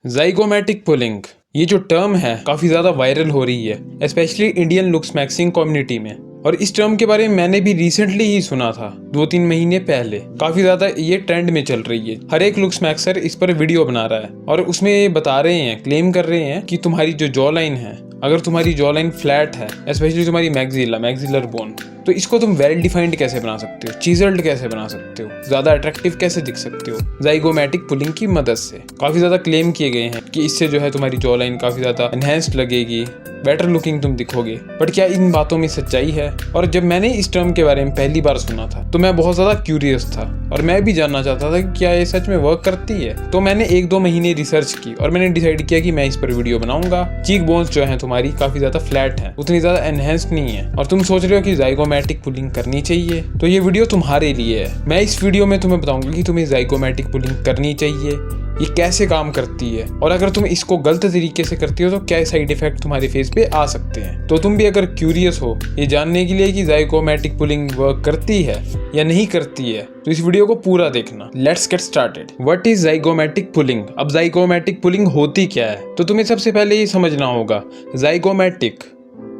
Zygomatic pulling ये जो term है काफ़ी ज़्यादा वायरल हो रही है, specially Indian looks maxing community में। और इस टर्म के बारे में मैंने भी रिसेंटली ही सुना था, 2-3 महीने पहले। काफ़ी ज़्यादा ये ट्रेंड में चल रही है। हर एक लुक्स मैक्सर इस पर वीडियो बना रहा है और उसमें ये बता रहे हैं, क्लेम कर रहे हैं कि तुम्हारी जो जॉ लाइन है, अगर तुम्हारी जॉ लाइन फ्लैट है, स्पेशली तुम्हारी मैक्सिलर बोन, तो इसको तुम वेल डिफाइंड कैसे बना सकते हो, चिजल्ड कैसे बना सकते हो, ज़्यादा अट्रैक्टिव कैसे दिख सकते हो ज़ाइगोमैटिक पुलिंग की मदद से। काफ़ी ज़्यादा क्लेम किए गए हैं कि इससे जो है तुम्हारी जॉ लाइन काफ़ी ज़्यादा एनहेंस्ड लगेगी, बेटर लुकिंग तुम दिखोगे। बट क्या इन बातों में सच्चाई है? और जब मैंने इस टर्म के बारे में पहली बार सुना था तो मैं बहुत ज़्यादा क्यूरियस था और मैं भी जानना चाहता था कि क्या ये सच में वर्क करती है। तो मैंने 1-2 महीने रिसर्च की और मैंने डिसाइड किया कि मैं इस पर वीडियो बनाऊंगा। चीक बोन्स जो है तुम्हारी काफ़ी ज़्यादा फ्लैट है, उतनी ज़्यादा एनहेंस्ड नहीं है, और तुम सोच रहे हो कि ज़ाइगोमैटिक पुलिंग करनी चाहिए, तो ये वीडियो तुम्हारे लिए है। मैं इस वीडियो में तुम्हें बताऊंगा कि तुम्हें ज़ाइगोमैटिक पुलिंग करनी चाहिए, ये कैसे काम करती है, और अगर तुम इसको गलत तरीके से करती हो तो क्या साइड इफेक्ट तुम्हारे फेस पे आ सकते हैं। तो तुम भी अगर क्यूरियस हो ये जानने के लिए कि ज़ाइगोमैटिक पुलिंग वर्क करती है या नहीं करती है, तो इस वीडियो को पूरा देखना। Let's get started. What is zygomatic pulling? अब ज़ाइगोमैटिक पुलिंग होती क्या है? तो तुम्हें सबसे पहले ये समझना होगा, ज़ाइगोमैटिक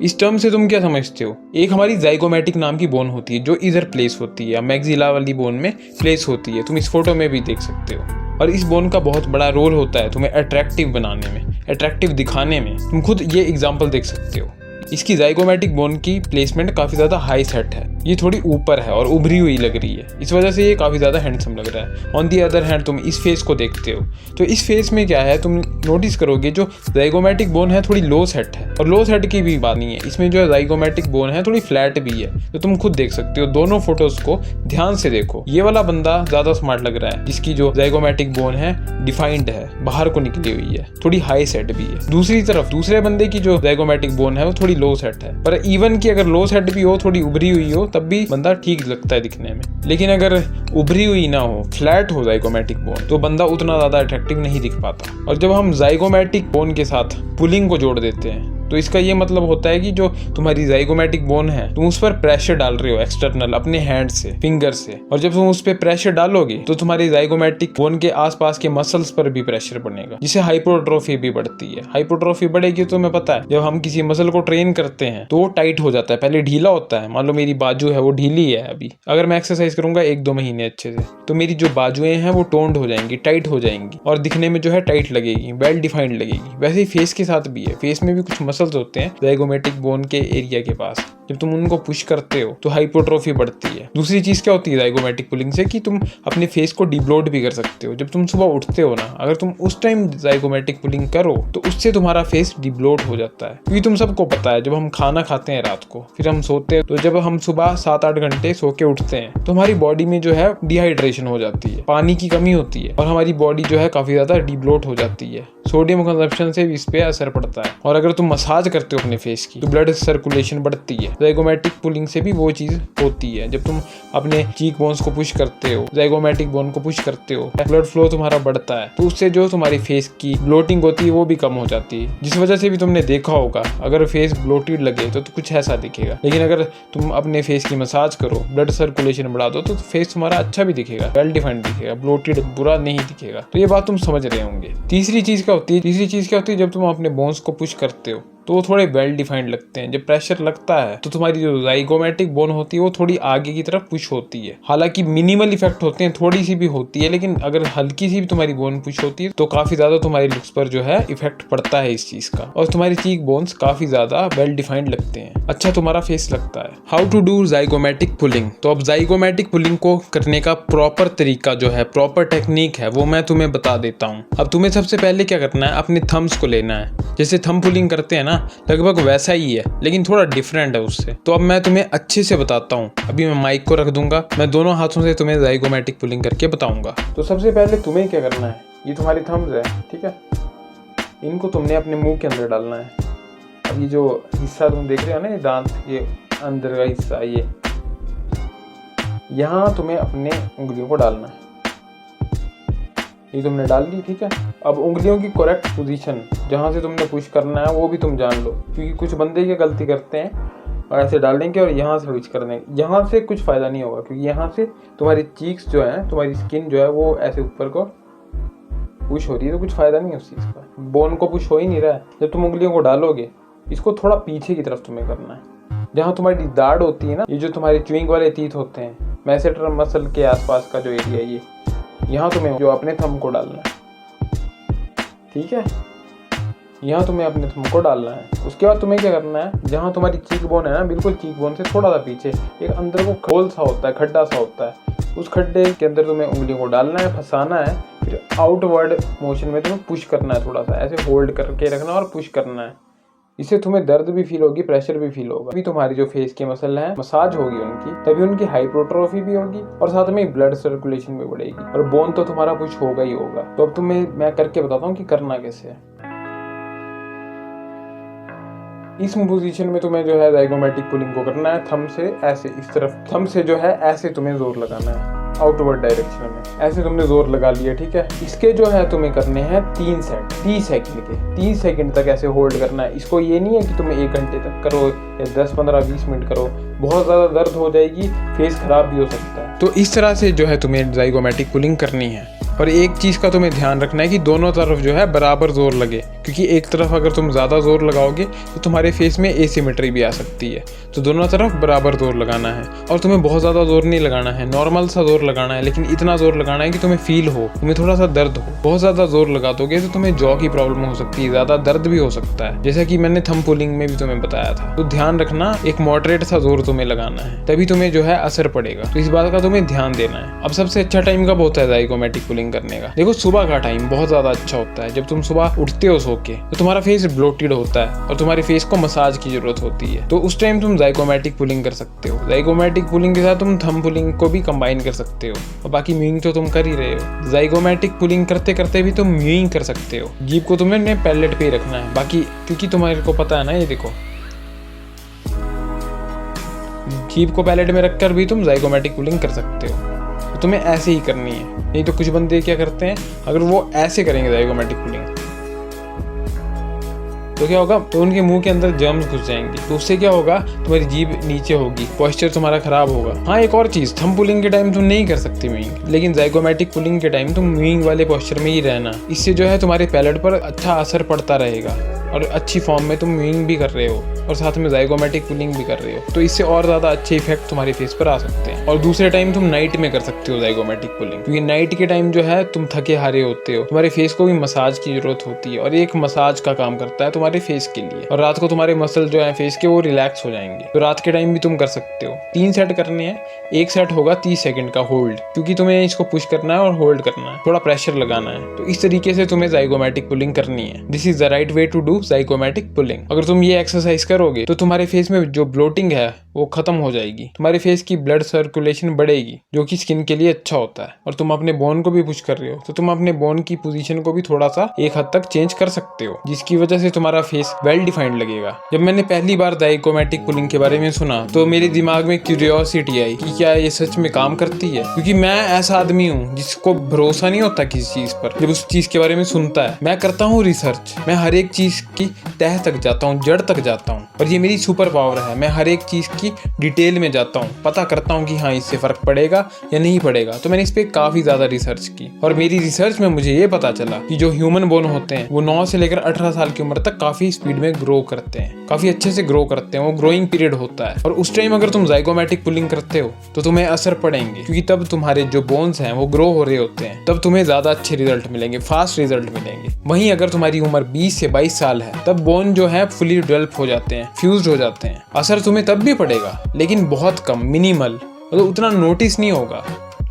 इस टर्म से तुम क्या समझते हो। एक हमारी ज़ाइगोमैटिक नाम की बोन होती है जो इधर प्लेस होती है, मैक्सिला वाली बोन में प्लेस होती है। तुम इस फोटो में भी देख सकते हो। और इस बोन का बहुत बड़ा रोल होता है तुम्हें अट्रैक्टिव बनाने में, अट्रैक्टिव दिखाने में। तुम खुद ये एग्जांपल देख सकते हो। इसकी ज़ाइगोमैटिक बोन की प्लेसमेंट काफ़ी ज़्यादा हाई सेट है, ये थोड़ी ऊपर है और उभरी हुई लग रही है, इस वजह से ये काफ़ी ज़्यादा हैंडसम लग रहा है। ऑन दी अदर हैंड तुम इस फेस को देखते हो तो इस फेस में क्या है, तुम नोटिस करोगे जो ज़ाइगोमैटिक बोन है थोड़ी लो सेट है, और लो सेट की भी बात नहीं है, इसमें जो है ज़ाइगोमैटिक बोन है थोड़ी फ्लैट भी है। तो तुम खुद देख सकते हो, दोनों फोटोज को ध्यान से देखो। ये वाला बंदा ज़्यादा स्मार्ट लग रहा है जिसकी जो ज़ाइगोमैटिक बोन है डिफाइंड है, बाहर को निकली हुई है, थोड़ी हाई सेट भी है। दूसरी तरफ दूसरे बंदे की जो ज़ाइगोमैटिक बोन है वो थोड़ी लो सेट है, पर इवन की अगर लो सेट भी हो, थोड़ी उभरी हुई हो, तब भी बंदा ठीक लगता है दिखने में। लेकिन अगर उभरी हुई ना हो, फ्लैट हो ज़ाइगोमैटिक बोन, तो बंदा उतना ज़्यादा अट्रैक्टिव नहीं दिख पाता। और जब हम ज़ाइगोमैटिक बोन के साथ पुलिंग को जोड़ देते हैं तो इसका ये मतलब होता है कि जो तुम्हारी ज़ाइगोमैटिक बोन है तुम उस पर प्रेशर डाल रहे हो एक्सटर्नल अपने हैंड से, फिंगर से, और जब तुम उस पर प्रेशर डालोगे तो तुम्हारी ज़ाइगोमैटिक बोन के आसपास के मसल्स पर भी प्रेशर पड़ेगा, जिससे हाइपोट्रोफी भी बढ़ती है। हाइपोट्रोफी बढ़ेगी तो तुम्हें पता है जब हम किसी मसल को ट्रेन करते हैं तो वो टाइट हो जाता है, पहले ढीला होता है। मान लो मेरी बाजू है वो ढीली है, अभी अगर मैं एक्सरसाइज करूंगा 1-2 महीने अच्छे से तो मेरी जो बाजुएं हैं वो टोन्ड हो जाएंगी, टाइट हो जाएंगी, और दिखने में जो है टाइट लगेगी, वेल डिफाइंड लगेगी। वैसे ही फेस के साथ भी है, फेस में भी कुछ मसल्स होते हैं ज़ाइगोमैटिक बोन के एरिया के पास, जब तुम उनको पुश करते हो तो हाइपोट्रोफी बढ़ती है। दूसरी चीज़ क्या होती है ज़ाइगोमैटिक पुलिंग से, कि तुम अपने फेस को डिब्लोट भी कर सकते हो। जब तुम सुबह उठते हो ना, अगर तुम उस टाइम ज़ाइगोमैटिक पुलिंग करो तो उससे तुम्हारा फेस डिब्लोट हो जाता है। क्योंकि तुम सबको पता है जब हम खाना खाते हैं रात को, फिर हम सोते हैं, तो जब हम सुबह 7-8 घंटे सो के उठते हैं तो हमारी बॉडी में जो है डिहाइड्रेशन हो जाती है, पानी की कमी होती है, और हमारी बॉडी जो है काफ़ी ज़्यादा डिब्लोट हो जाती है। सोडियम कंजप्शन से भी इस पे असर पड़ता है। और अगर तुम मसाज करते हो अपने फेस की तो ब्लड सर्कुलेशन बढ़ती है। ज़ाइगोमैटिक पुलिंग से भी वो चीज़ होती है। जब तुम अपने चीक बोन्स को पुश करते हो, ज़ाइगोमैटिक बोन को पुश करते हो, ब्लड फ्लो तुम्हारा बढ़ता है, तो उससे जो तुम्हारी फेस की ब्लोटिंग होती है वो भी कम हो जाती है, जिस वजह से भी तुमने देखा होगा अगर फेस ब्लोटेड लगे तो कुछ ऐसा दिखेगा। लेकिन अगर तुम अपने फेस की मसाज करो, ब्लड सर्कुलेशन बढ़ा दो, तो फेस तुम्हारा अच्छा भी दिखेगा, वेल डिफाइंड दिखेगा, ब्लोटेड बुरा नहीं दिखेगा। तो ये बात तुम समझ रहे होंगे। तीसरी चीज़ क्या होती है, जब तुम अपने बोन्स को पुश करते हो तो वो थोड़े वेल डिफाइंड लगते हैं। जब प्रेशर लगता है तो तुम्हारी जो ज़ाइगोमैटिक बोन होती है वो थोड़ी आगे की तरफ पुश होती है। हालांकि मिनिमल इफेक्ट होते हैं, थोड़ी सी भी होती है, लेकिन अगर हल्की सी भी तुम्हारी बोन पुश होती है तो काफ़ी ज़्यादा तुम्हारी लुक्स पर जो है इफेक्ट पड़ता है इस चीज़ का, और तुम्हारी चीक बोन्स काफ़ी ज़्यादा वेल डिफाइंड लगते हैं, अच्छा तुम्हारा फेस लगता है। How to do zygomatic pulling? तो अब ज़ाइगोमैटिक पुलिंग को करने का प्रॉपर तरीका जो है, प्रॉपर टेक्निक है, वो मैं तुम्हें बता देता हूँ। अब तुम्हें सबसे पहले क्या करना है, अपने थम्स को लेना है। जैसे थंब पुलिंग करते हैं ना, लगभग वैसा ही है, लेकिन थोड़ा डिफरेंट है उससे। तो अब मैं तुम्हें अच्छे से बताता हूँ। अभी मैं माइक को रख दूंगा, मैं दोनों हाथों से तुम्हें ज़ाइगोमैटिक पुलिंग करके बताऊंगा। तो सबसे पहले तुम्हें क्या करना है, ये तुम्हारी थम्स है, ठीक है, इनको तुमने अपने मुंह के अंदर डालना है। अब ये जो हिस्सा तुम देख रहे हो ना, ये दांत के अंदर का हिस्सा, ये यहाँ तुम्हें अपने उंगलियों को डालना है। ये तुमने डाल दी, ठीक है। अब उंगलियों की करेक्ट पोजीशन जहाँ से तुमने पुश करना है वो भी तुम जान लो, क्योंकि कुछ बंदे ये गलती करते हैं और ऐसे डाल देंगे और यहाँ से स्विच कर देंगे। यहाँ से कुछ फ़ायदा नहीं होगा, क्योंकि यहाँ से तुम्हारी चीक्स जो है, तुम्हारी स्किन जो है वो ऐसे ऊपर को पुश हो रही है तो कुछ फायदा नहीं है उस चीज़ का, बोन को पुश हो ही नहीं रहा है। जब तुम उंगलियों को डालोगे, इसको थोड़ा पीछे की तरफ तुम्हें करना है, जहाँ तुम्हारी दाढ़ होती है ना, ये जो तुम्हारे च्युइंग वाले टीथ होते हैं, मैसेटर मसल के आसपास का जो एरिया है, ये यहाँ तुम्हें जो अपने थंब को डालना है, ठीक है, यहाँ तुम्हें अपने थंब को डालना है। उसके बाद तुम्हें क्या करना है, जहाँ तुम्हारी चीक बोन है ना, बिल्कुल चीक बोन से थोड़ा सा पीछे एक अंदर को होल सा होता है, खड्डा सा होता है, उस खड्डे के अंदर तुम्हें उंगलियों को डालना है, फंसाना है, फिर आउटवर्ड मोशन में तुम्हें पुश करना है, थोड़ा सा ऐसे होल्ड करके रखना और पुश करना है। इससे तुम्हें दर्द भी फील होगी, प्रेशर भी फील होगा, अभी तुम्हारी जो फेस के मसल हैं मसाज होगी उनकी, तभी उनकी हाइपरट्रोफी भी होगी और साथ में ब्लड सर्कुलेशन भी बढ़ेगी और बोन तो तुम्हारा पुश होगा ही होगा। तो अब तुम्हें मैं करके बताता हूँ कि करना कैसे है। इस पोजीशन में तुम्हें जो है ज़ाइगोमैटिक पुलिंग को करना है, थंब से ऐसे इस तरफ, थंब से जो है ऐसे तुम्हें जोर लगाना है आउटवर्ड डायरेक्शन में, ऐसे तुमने जोर लगा लिया, ठीक है। इसके जो है तुम्हें करने हैं 3 सेट 30 सेकंड के, 30 सेकंड तक ऐसे होल्ड करना है। इसको ये नहीं है कि तुम्हें 1 घंटे तक करो या 10 15 20 मिनट करो, बहुत ज़्यादा दर्द हो जाएगी, फेस खराब भी हो सकता है। तो इस तरह से जो है तुम्हें ज़ाइगोमैटिक पुलिंग करनी है। और एक चीज़ का तुम्हें ध्यान रखना है कि दोनों तरफ जो है बराबर जोर लगे, क्योंकि एक तरफ अगर तुम ज़्यादा जोर लगाओगे तो तुम्हारे फेस में एसिमेट्री भी आ सकती है। तो दोनों तरफ बराबर जोर लगाना है और तुम्हें बहुत ज़्यादा जोर नहीं लगाना है, नॉर्मल सा जोर लगाना है, लेकिन इतना जोर लगाना है कि तुम्हें फील हो, तुम्हें थोड़ा सा दर्द हो। बहुत ज़्यादा जोर लगा दोगे तो तुम्हें जॉ की प्रॉब्लम हो सकती है, ज़्यादा दर्द भी हो सकता है, जैसा कि मैंने थंब पुलिंग में भी तुम्हें बताया था। तो ध्यान रखना, एक मॉडरेट सा जोर तुम्हें लगाना है, तभी तुम्हें जो है असर पड़ेगा। तो इस बात का तुम्हें ध्यान देना है। अब सबसे अच्छा टाइम कब होता है ज़ाइगोमैटिक पुलिंग करने का? देखो, सुबह का टाइम बहुत ज़्यादा अच्छा होता है। जब तुम सुबह उठते हो सो के, तो तुम्हारा फेस ब्लोटेड होता है और तुम्हारे फेस को मसाज की जरूरत होती है, तो उस टाइम तुम ज़ाइगोमैटिक पुलिंग कर सकते हो। ज़ाइगोमैटिक पुलिंग के साथ तुम थंब पुलिंग को भी कंबाइन कर सकते हो, और बाकी म्यूइंग तो तुम कर ही रहे हो। ज़ाइगोमैटिक पुलिंग करते करते भी तुम म्यूइंग कर सकते हो। जीभ को तुम्हें अपने पैलेट पे ही रखना है, बाकी क्योंकि तुम्हारे को पता है ना, ये देखो, जीभ को पैलेट में रखकर भी तुम ज़ाइगोमैटिक पुलिंग कर सकते हो। तो तुम्हें ऐसे ही करनी है। नहीं तो कुछ बंदे क्या करते हैं, अगर वो ऐसे करेंगे ज़ाइगोमैटिक पुलिंग, तो क्या होगा, तो उनके मुंह के अंदर जर्म्स घुस जाएंगे, तो उससे क्या होगा, तुम्हारी जीभ नीचे होगी, पॉस्चर तुम्हारा खराब होगा। हाँ, एक और चीज, थंब पुलिंग के टाइम तुम नहीं कर सकते म्यूइंग, लेकिन ज़ाइगोमैटिक पुलिंग के टाइम तुम म्यूइंग वाले पॉस्चर में ही रहना। इससे जो है तुम्हारे पैलेट पर अच्छा असर पड़ता रहेगा और अच्छी फॉर्म में तुम म्यूइंग भी कर रहे हो और साथ में ज़ाइगोमैटिक पुलिंग भी कर रहे हो, तो इससे और ज़्यादा अच्छे इफेक्ट तुम्हारे फेस पर आ सकते हैं। और दूसरे टाइम तुम नाइट में कर सकते हो ज़ाइगोमैटिक पुलिंग, क्योंकि नाइट के टाइम जो है तुम थके हारे होते हो, तुम्हारे फेस को भी मसाज की जरूरत होती है और एक मसाज का काम करता है तुम्हारे फेस के लिए, और रात को तुम्हारे मसल जो है फेस के वो रिलैक्स हो जाएंगे। तो रात के टाइम भी तुम कर सकते हो। 3 सेट करने हैं, एक सेट होगा 30 सेकंड का होल्ड, क्योंकि तुम्हें इसको पुश करना है और होल्ड करना है, थोड़ा प्रेशर लगाना है। तो इस तरीके से तुम्हें ज़ाइगोमैटिक पुलिंग करनी है। This is the right way to do zygomatic pulling. अगर तुम ये एक्सरसाइज करोगे तो तुम्हारे फेस में जो ब्लोटिंग है वो खत्म हो जाएगी, तुम्हारे फेस की ब्लड सर्कुलेशन बढ़ेगी, जो कि स्किन के लिए अच्छा होता है, और तुम अपने बोन को भी पुश कर रहे हो, तो तुम अपने बोन की पोजीशन को भी थोड़ा सा एक हद तक चेंज कर सकते हो, जिसकी वजह से तुम्हारा फेस वेल डिफाइंड लगेगा। जब मैंने पहली बार ज़ाइगोमैटिक पुलिंग के बारे में सुना तो मेरे दिमाग में क्यूरियोसिटी आई कि क्या ये सच में काम करती है, क्योंकि मैं ऐसा आदमी हूँ जिसको भरोसा नहीं होता किसी चीज पर। जब उस चीज के बारे में सुनता है, मैं करता हूँ रिसर्च, मैं हर एक चीज की तह तक जाता हूँ, जड़ तक जाता हूँ, और ये मेरी सुपर पावर है। मैं हर एक चीज की डिटेल में जाता हूँ, पता करता हूँ कि हाँ इससे फर्क पड़ेगा या नहीं पड़ेगा। तो मैंने इस पे काफी ज्यादा रिसर्च की, और मेरी रिसर्च में मुझे ये पता चला कि जो ह्यूमन बोन होते हैं वो 9 से लेकर 18 साल की उम्र तक काफी स्पीड में ग्रो करते हैं, काफी अच्छे से ग्रो करते हैं। वो ग्रोइंग पीरियड होता है, और उस टाइम अगर तुम ज़ाइगोमैटिक पुलिंग करते हो तो तुम्हें असर पड़ेंगे, क्योंकि तब तुम्हारे जो बोन्स हैं वो ग्रो हो रहे होते हैं, तब तुम्हें ज्यादा अच्छे रिजल्ट मिलेंगे, फास्ट रिजल्ट मिलेंगे। वहीं अगर तुम्हारी उम्र 20 से 22 साल है, तब बोन जो है फुली डेवलप हो जाते हैं, फ्यूज्ड हो जाते हैं। असर तुम्हें तब भी पड़ेगा, लेकिन बहुत कम, मिनिमल, मतलब उतना नोटिस नहीं होगा।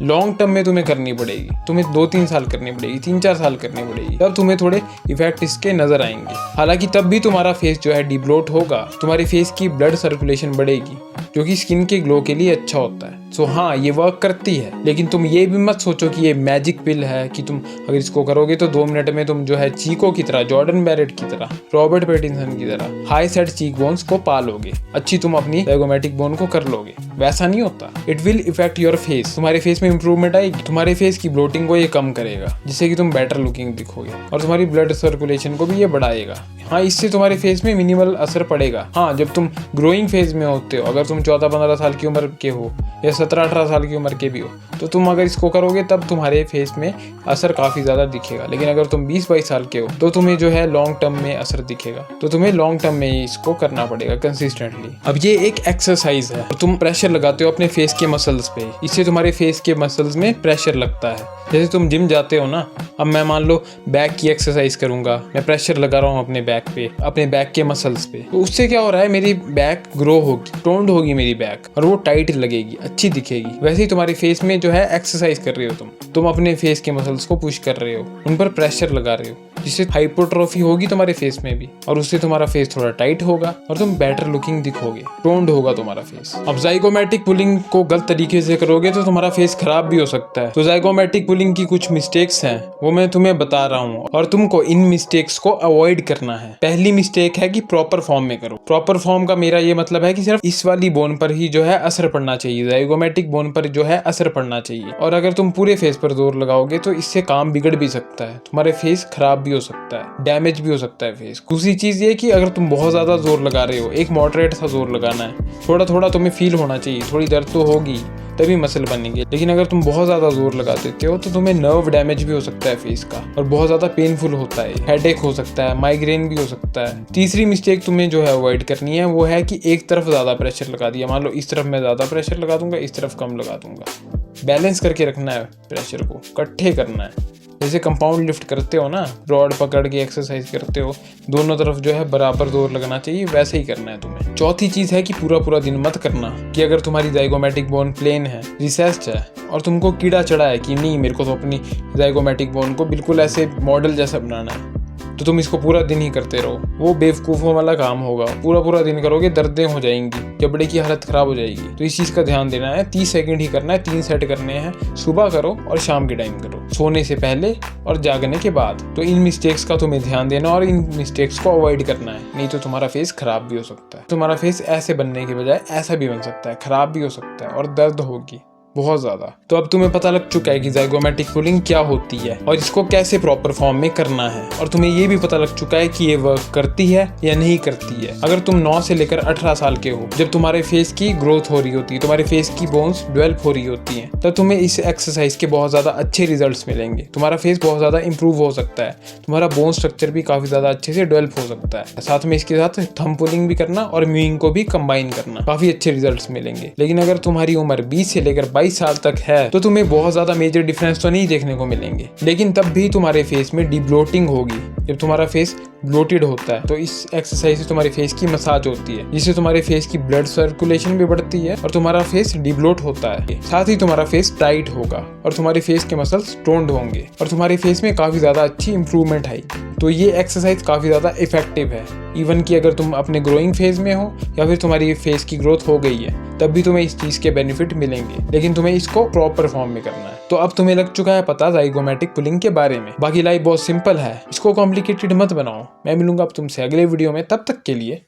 लॉन्ग टर्म में तुम्हें करनी पड़ेगी, तुम्हें 2-3 साल करनी पड़ेगी, 3-4 साल करनी पड़ेगी, तब तुम्हें थोड़े इफेक्ट इसके नजर आएंगे। हालांकि तब भी तुम्हारा फेस जो है डिब्लोट होगा, तुम्हारे फेस की ब्लड सर्कुलेशन बढ़ेगी, जो कि स्किन के ग्लो के लिए अच्छा होता है। सो हाँ, ये वर्क करती है, लेकिन तुम ये भी मत सोचो कि ये मैजिक पिल है कि तुम अगर इसको करोगे तो 2 मिनट में तुम जो है चीको की तरह, जॉर्डन बैरेट की तरह, रॉबर्ट पैटिंसन की तरह हाई सेट चीक बोन्स को पालोगे, अच्छी तुम अपनी ज़ाइगोमैटिक बोन को कर लोगे। वैसा नहीं होता। It will effect your face, तुम्हारे फेस में इंप्रूवमेंट आएगी, तुम्हारे फेस की ब्लोटिंग को ये कम करेगा, जिससे कि तुम बेटर लुकिंग दिखोगे, और तुम्हारी ब्लड सर्कुलेशन को भी ये बढ़ाएगा। हाँ, इससे तुम्हारे फेस में मिनिमल असर पड़ेगा। हाँ, जब तुम ग्रोइंग फेज में होते हो, अगर तुम 14-15 साल की उम्र के हो या 17-18 साल की उम्र के भी हो, तो तुम अगर इसको करोगे तब तुम्हारे फेस में असर काफ़ी ज़्यादा दिखेगा। लेकिन अगर तुम 20-22 साल के हो तो तुम्हें जो है लॉन्ग टर्म में असर दिखेगा। तो तुम्हें लॉन्ग टर्म में ही इसको करना पड़ेगा कंसिस्टेंटली। अब ये एक एक्सरसाइज है, तुम प्रेशर लगाते हो अपने फेस के मसल्स पे, इससे तुम्हारे फेस के मसल्स में प्रेशर लगता है। जैसे तुम जिम जाते हो ना, अब मैं मान लो बैक की एक्सरसाइज करूंगा, मैं प्रेशर लगा रहा हूँ अपने बैक पे, अपने बैक के मसल्स पे, तो उससे क्या हो रहा है, मेरी बैक ग्रो होगी, टोन्ड होगी मेरी बैक, और वो टाइट लगेगी, अच्छी दिखेगी। वैसे ही तुम्हारे फेस में जो है एक्सरसाइज कर रहे हो तुम अपने फेस के मसल्स को पुश कर रहे हो, उन पर प्रेशर लगा रहे हो, जिससे हाइपोट्रोफी होगी तुम्हारे फेस में भी, और उससे तुम्हारा फेस थोड़ा टाइट होगा और तुम बेटर लुकिंग दिखोगे, टोन्ड होगा तुम्हारा फेस। अब जाइगोमैटिक पुलिंग को गलत तरीके से करोगे तो तुम्हारा फेस खराब भी हो सकता है। तो जाइगोमैटिक पुलिंग की कुछ मिस्टेक्स हैं, वो मैं तुम्हें बता रहा हूँ, और तुमको इन मिस्टेक्स को अवॉइड करना है। पहली मिस्टेक है कि प्रॉपर फॉर्म में करो। प्रॉपर फॉर्म का मेरा ये मतलब है कि सिर्फ इस वाली बोन पर ही जो है असर पड़ना चाहिए, जाइगोमैटिक बोन पर जो है असर पड़ना चाहिए। और अगर तुम पूरे फेस पर जोर लगाओगे तो इससे काम बिगड़ भी सकता है, तुम्हारे फेस खराब भी हो सकता है, डैमेज भी हो सकता है फेस। दूसरी चीज ये कि अगर तुम बहुत ज्यादा जोर लगा रहे हो, एक मॉडरेट सा जोर लगाना है, थोड़ा थोड़ा तुम्हें फील होना चाहिए, थोड़ी दर्द तो होगी तभी मसल बनेंगे। लेकिन अगर तुम बहुत ज्यादा जोर लगा देते हो तो तुम्हें नर्व डैमेज भी हो सकता है फेस का, और बहुत ज्यादा पेनफुल होता है, हेडेक हो सकता है, माइग्रेन भी हो सकता है। तीसरी मिस्टेक तुम्हें जो है अवॉइड करनी है, वो है कि एक तरफ ज्यादा प्रेशर लगा दिया। मान लो इस तरफ मैं ज्यादा प्रेशर लगा दूंगा, इस तरफ कम लगा दूंगा। बैलेंस करके रखना है, प्रेशर को इकट्ठे करना है। जैसे कंपाउंड लिफ्ट करते हो ना, रॉड पकड़ के एक्सरसाइज करते हो, दोनों तरफ जो है बराबर जोर लगना चाहिए, वैसे ही करना है तुम्हें। चौथी चीज है कि पूरा दिन मत करना, कि अगर तुम्हारी जाइगोमैटिक बोन प्लेन है, रिसेस्ड है, और तुमको कीड़ा चढ़ा है कि नहीं मेरे को तो अपनी जाइगोमैटिक बोन को बिल्कुल ऐसे मॉडल जैसा बनाना है, तो तुम इसको पूरा दिन ही करते रहो, वो बेवकूफ़ों वाला काम होगा। पूरा दिन करोगे दर्दें हो जाएंगी, जबड़े की हालत खराब हो जाएगी। तो इस चीज़ का ध्यान देना है। 30 सेकंड ही करना है, 3 सेट करने हैं, सुबह करो और शाम के टाइम करो, सोने से पहले और जागने के बाद। तो इन मिस्टेक्स का तुम्हें ध्यान देना और इन मिस्टेक्स को अवॉइड करना है, नहीं तो तुम्हारा फेस खराब भी हो सकता है। तुम्हारा फेस ऐसे बनने के बजाय ऐसा भी बन सकता है, खराब भी हो सकता है, और दर्द होगी बहुत ज्यादा। तो अब तुम्हें पता लग चुका है कि जाइगोमैटिक पुलिंग क्या होती है और इसको कैसे प्रॉपर फॉर्म में करना है, और तुम्हें ये भी पता लग चुका है कि ये वर्क करती है या नहीं करती है। अगर तुम 9 से लेकर 18 साल के हो, जब तुम्हारे फेस की ग्रोथ हो रही होती है, तुम्हारे फेस की बोन्स डेवलप हो रही होती हैं, तब तुम्हें इस एक्सरसाइज के बहुत ज्यादा अच्छे रिजल्ट्स मिलेंगे। तुम्हारा फेस बहुत ज्यादा इंप्रूव हो सकता है, तुम्हारा बोन स्ट्रक्चर भी काफी ज्यादा अच्छे से डेवलप हो सकता है। साथ में इसके साथ थंब पुलिंग भी करना और म्यूइंग को भी कंबाइन करना, काफी अच्छे रिजल्ट्स मिलेंगे। लेकिन अगर तुम्हारी उम्र 20 से लेकर 22 साल तक है तो तुम्हें बहुत ज्यादा मेजर डिफरेंस तो नहीं देखने को मिलेंगे, लेकिन तब भी तुम्हारे फेस में डिब्लोटिंग होगी। जब तुम्हारा फेस ब्लोटेड होता है तो इस एक्सरसाइज से तुम्हारे फेस की मसाज होती है, जिससे तुम्हारे फेस की ब्लड सर्कुलेशन भी बढ़ती है और तुम्हारा फेस डिब्लोट होता है। साथ ही तुम्हारा फेस टाइट होगा और तुम्हारे फेस के मसल्स टोन्ड होंगे और तुम्हारे फेस में काफी ज्यादा अच्छी इंप्रूवमेंट आएगी। तो ये एक्सरसाइज काफी ज्यादा इफेक्टिव है। इवन कि अगर तुम अपने ग्रोइंग फेज में हो या फिर तुम्हारी फेस की ग्रोथ हो गई है, तब भी तुम्हें इस चीज के बेनिफिट मिलेंगे, लेकिन तुम्हें इसको प्रॉपर फॉर्म में करना है। तो अब तुम्हें लग चुका है पता जाइगोमैटिक पुलिंग के बारे में। बाकी लाइफ बहुत सिंपल है, इसको कॉम्प्लिकेटेड मत बनाओ। मैं मिलूंगा अब तुमसे अगले वीडियो में, तब तक के लिए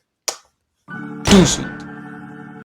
टू स्वीट।